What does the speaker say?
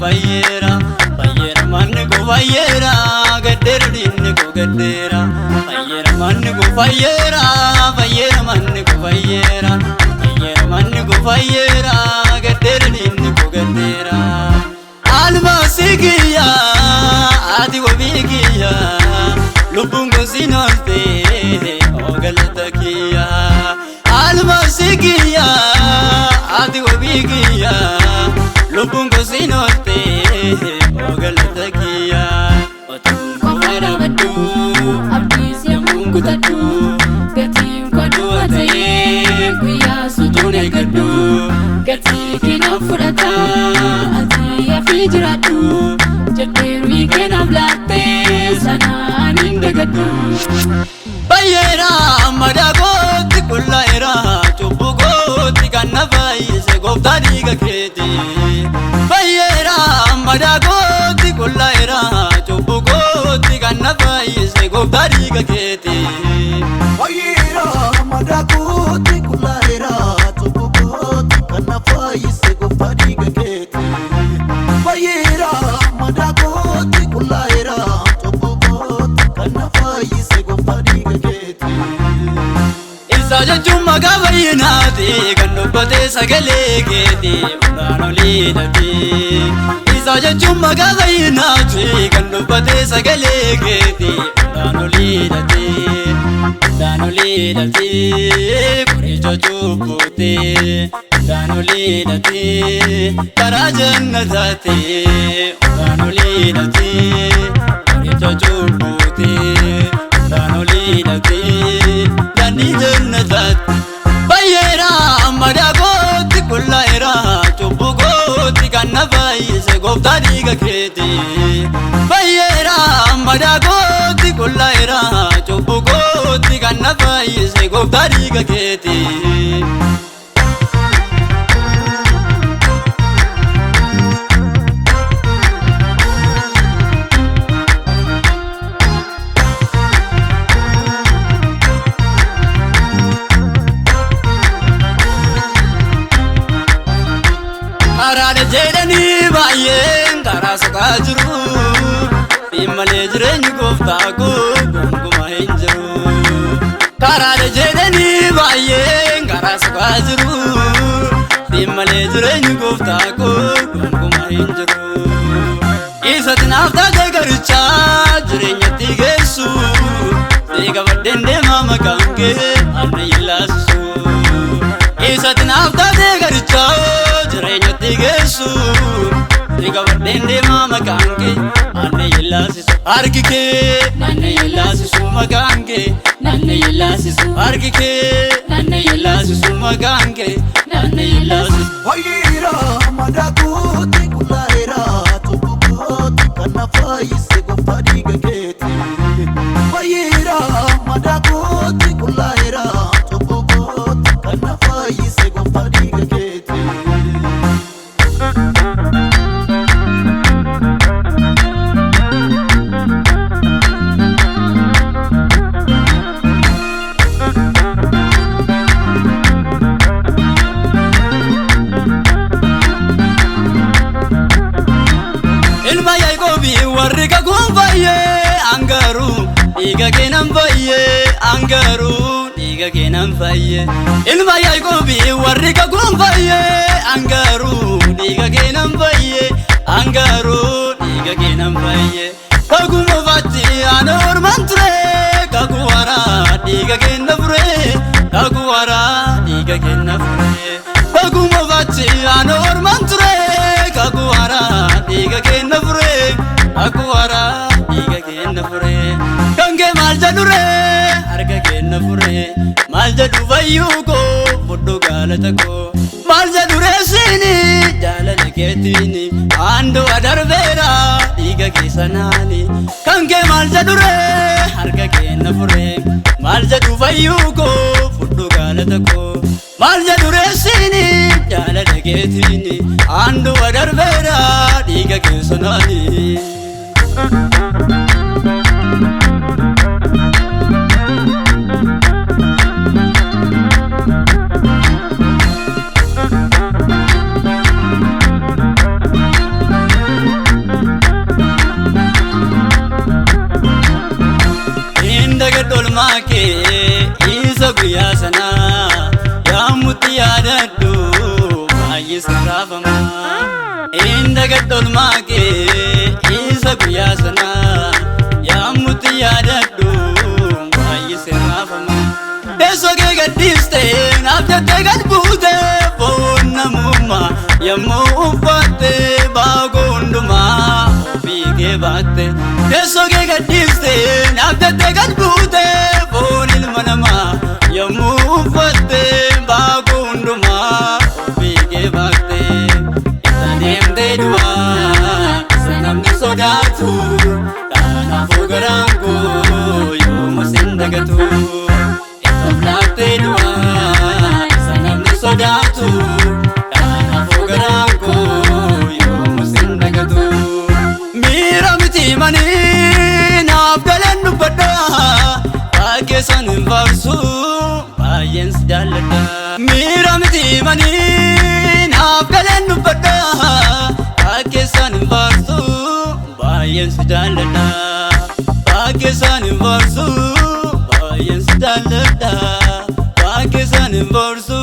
fayyera fayyera manni ko fayyera gaddeeru dinni ko gaddeera fayyera manni ko fayyera fayyera manni ko fayyera fayyera manni ko fayyera gaddeeru dinni ko gaddeera almasikiya ati wabikiya lubungo sinolte ogalatakiya almasikiya ati wabikiya lubungo sinolte ogalatakiya otungo marabadu abdis yamungu tatu gatim kodu ataye kuya sujune gadu gati kina furata ati afijratu jadderu ikena blatte sana ninda gadu bayera madagoti kullaira chubugoti kanavai se gobdari gaketi bayera madagoti kullaira chubugoti kanavai se gobdari gaketi bayera madagoti kullaira chubugoti kanavai se gobdari gaketi bayera madagoti kullaira chubugoti kanavai se gobdari gaketi Isaja chumma gabayinati kandubbate sagale keeti unanoli dati Isaja chumma gabayinati kandubbate sagale keeti unanoli dati kuricho chubbuti unanoli dati kara jannatati unanoli dati kuricho chubbuti unanoli dati Dani jannat bayera madagoti kullaira chubugoti kanavai se gobdari gaketi bayera madagoti kullaira chubugoti kanavai se gobdari gaketi Karada jedhani baay'een karaa sokaa jiru Immalee jireenyi gooftaa koo gonkumaa hin jiru Karada jedhani baay'een karaa sokaa jiru Immalee jireenyi gooftaa koo gonkumaa hin jiru Isatti naaf taate garichaa jireenyatti geessu Deega baddeen deemaa maqaan kee anna yillaasisu Isatti naaf taate garichaa jireenyatti geessu Deega baddeen deemaa maqaan kee anna yillaasisu Harki kee nanna yillaasisu maqaan kee nanna yillaasisu Harki kee nanna yillaasisu maqaan kee nanna yillaasisu bayera madagoti kullaira chubugoti kanavai se gobdari gaketi bayera madagoti kullaira chubugoti kanavai se gobdari gaketi Ilma Yaaqoobi warri kakuun fayyee angaru dhiiga keenan fayyee angaru dhiiga keenan fayyee Ilma Yaaqoobi warri kakuun fayyee angaru dhiiga keenan fayyee angaru dhiiga keenan fayyee Kakuma fatti ana orman ture kakuwara dhiiga keenna fure kakuwara dhiiga keenna fure Kakuma fatti ana orman ture kakuwara dhiiga keenna fure kakuwara dhiiga keenna fure Kange maal jedhure harka keenna fure maal jedhu fayyuu koo fudhu galata koo maal jedhure siini jaalala keetiini Ando adarbeera dhiiga keessanaani Kange maal jedhure harka keenna fure maal jedhu fayyuu koo fudhu galata koo maal jedhure siini jaalala keetiini Ando adarbeera dhiiga keessanaani dagadol maake isa guyyaa sana yaamutti yaadadhu baay'ise raafama teessoo kee gaddiste naaf jettee gad buute foon namummaa yommuu uffatte baagoo hundumaa ofii kee baatte teessoo kee gaddiste naaf jettee gad buute foon ilma namaa yommuu uffatte baagoo hundumaa ofii kee baatte isa deemtee du'aa isa namni sodaatu kanaafuu garaan koo yooma sin dagatu isa laattee du'aa isa namni sodaatu kanaafuu garaan koo yooma sin dagatu miira miti manii naaf galeen dubbadha keessan hin faarsu baay'een si jaalladha miira miti manii naaf galeen dubbadha keessan hin faarsu baay'een si jaalladha keessan hin faarsu baay'een si jaalladha keessan hin faarsu